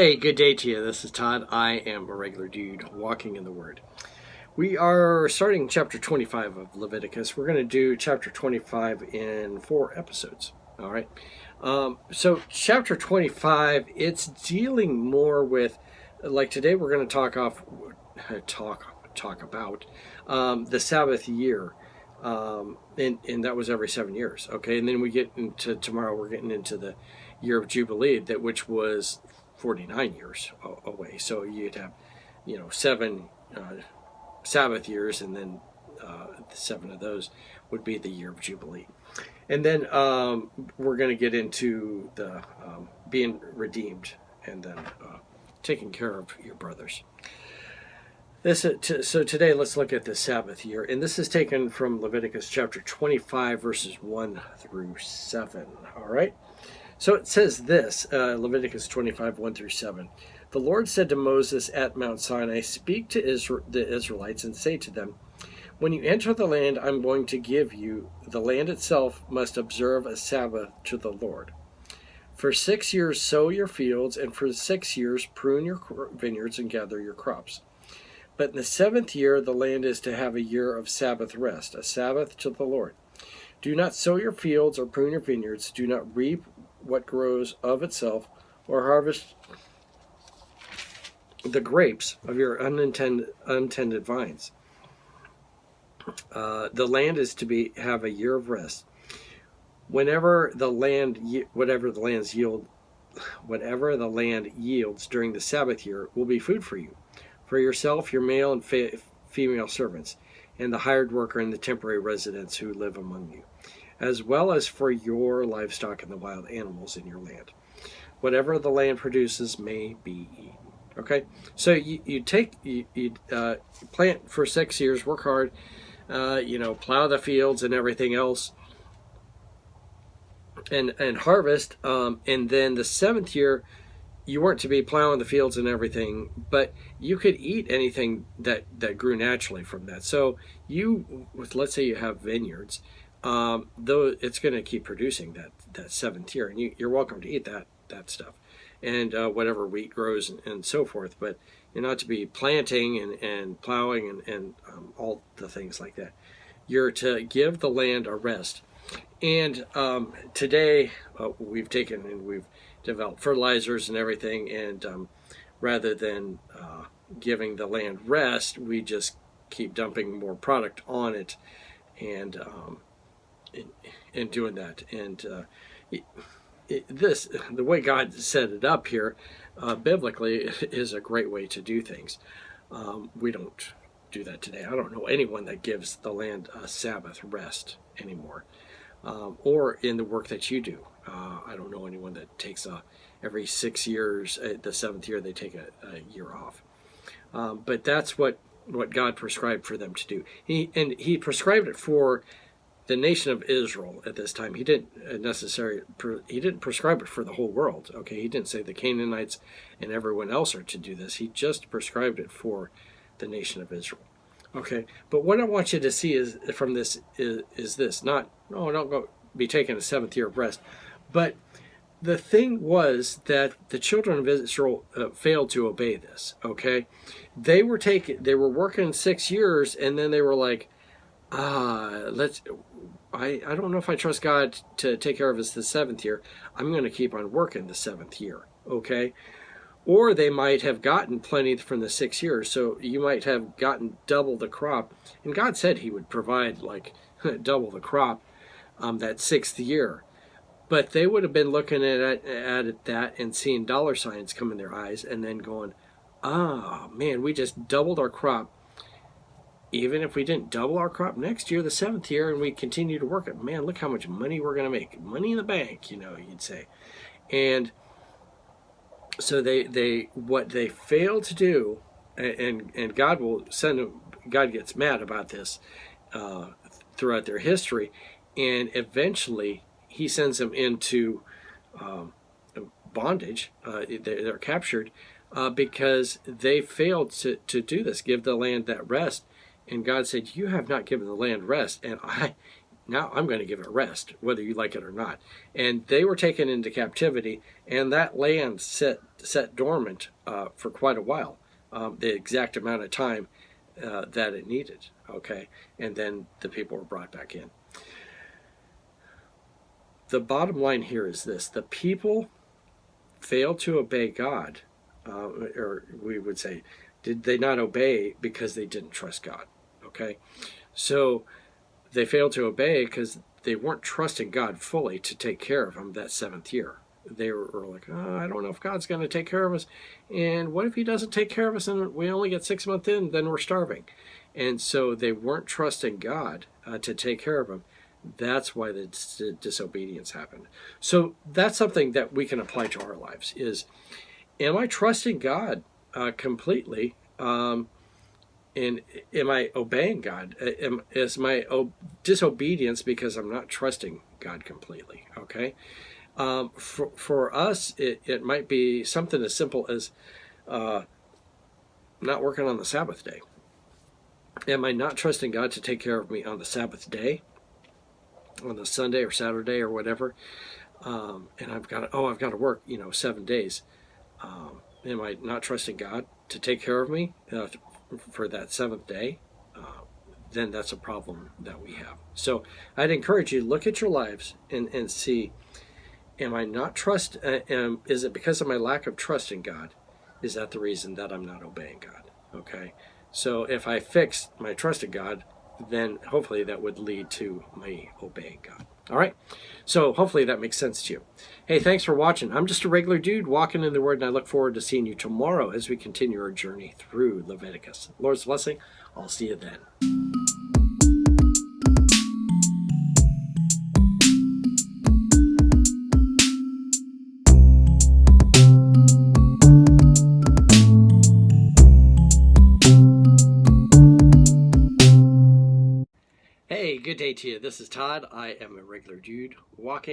Hey, good day to you. This is Todd. I am a regular dude walking in the Word. We are starting chapter 25 of Leviticus. We're going to do chapter 25 in 4 episodes. All right. So chapter 25, it's dealing more with, like today we're going to talk about the Sabbath year. And that was every 7 years. Okay. And then we get into tomorrow, we're getting into the year of Jubilee, which was 49 years away. So you'd have, 7 Sabbath years, and then 7 of those would be the year of Jubilee. And then we're going to get into the being redeemed, and then taking care of your brothers. So today let's look at the Sabbath year, and this is taken from Leviticus chapter 25, verses 1 through 7. All right. So it says this, Leviticus 25, 1 through 7. The Lord said to Moses at Mount Sinai, "Speak to the Israelites and say to them, when you enter the land I'm going to give you, the land itself must observe a Sabbath to the Lord. For 6 years sow your fields, and for 6 years prune your vineyards and gather your crops. But in the 7th year the land is to have a year of Sabbath rest, a Sabbath to the Lord. Do not sow your fields or prune your vineyards. Do not reap what grows of itself, or harvest the grapes of your untended vines. The land is to have a year of rest. Whatever the land yields during the Sabbath year will be food for you, for yourself, your male and female servants, and the hired worker and the temporary residents who live among you, as well as for your livestock and the wild animals in your land. Whatever the land produces may be eaten." Okay, so you plant for 6 years, work hard, plow the fields and everything else, and harvest, and then the 7th year you weren't to be plowing the fields and everything, but you could eat anything that grew naturally from that. So let's say you have vineyards, though it's going to keep producing that 7th year, and you're welcome to eat that stuff, and whatever wheat grows and so forth. But you're not to be planting and plowing and all the things like that. You're to give the land a rest. And today we've taken and we've developed fertilizers and everything, and rather than giving the land rest, we just keep dumping more product on it and doing that. And the way God set it up here, biblically, is a great way to do things. We don't do that today. I don't know anyone that gives the land a Sabbath rest anymore, or in the work that you do. I don't know anyone that takes every 6 years, the 7th year they take a year off. But that's what God prescribed for them to do. He prescribed it for the nation of Israel at this time. He didn't prescribe it for the whole world. Okay, he didn't say the Canaanites and everyone else are to do this. He just prescribed it for the nation of Israel. Okay, but what I want you to see is this: don't go be taking a 7th year of rest, but the thing was that the children of Israel failed to obey this. Okay, they were working 6 years, and then they were like, I don't know if I trust God to take care of us the 7th year. I'm going to keep on working the 7th year. Okay. Or they might have gotten plenty from the 6 years. So you might have gotten double the crop. And God said he would provide like double the crop that 6th year. But they would have been looking at that and seeing dollar signs come in their eyes and then going, man, we just doubled our crop. Even if we didn't double our crop next year, the 7th year, and we continue to work it, man, look how much money we're going to make. Money in the bank, you'd say. And so what they failed to do, and God will send them, God gets mad about this throughout their history, and eventually he sends them into bondage. They're captured because they failed to do this, give the land that rest. And God said, you have not given the land rest, and now I'm going to give it rest, whether you like it or not. And they were taken into captivity, and that land set dormant for quite a while, the exact amount of time that it needed. Okay, and then the people were brought back in. The bottom line here is this: the people failed to obey God, or we would say, did they not obey because they didn't trust God? Okay, so they failed to obey because they weren't trusting God fully to take care of them that 7th year. They were like, oh, I don't know if God's going to take care of us. And what if he doesn't take care of us and we only get 6 months in, then we're starving? And so they weren't trusting God to take care of them. That's why the disobedience happened. So that's something that we can apply to our lives is, am I trusting God completely? And am I obeying God? Is my disobedience because I'm not trusting God completely? Okay. For us, it might be something as simple as not working on the Sabbath day. Am I not trusting God to take care of me on the Sabbath day, on the Sunday or Saturday or whatever? And I've got to work, 7 days. Am I not trusting God to take care of me for that 7th day? Then that's a problem that we have. So I'd encourage you to look at your lives and see, am I not trust? Is it because of my lack of trust in God? Is that the reason that I'm not obeying God? Okay. So if I fix my trust in God, then hopefully that would lead to me obeying God. All right. So hopefully that makes sense to you. Hey, thanks for watching. I'm just a regular dude walking in the Word, and I look forward to seeing you tomorrow as we continue our journey through Leviticus. Lord's blessing. I'll see you then. Hey, good day to you. This is Todd. I am a regular dude walking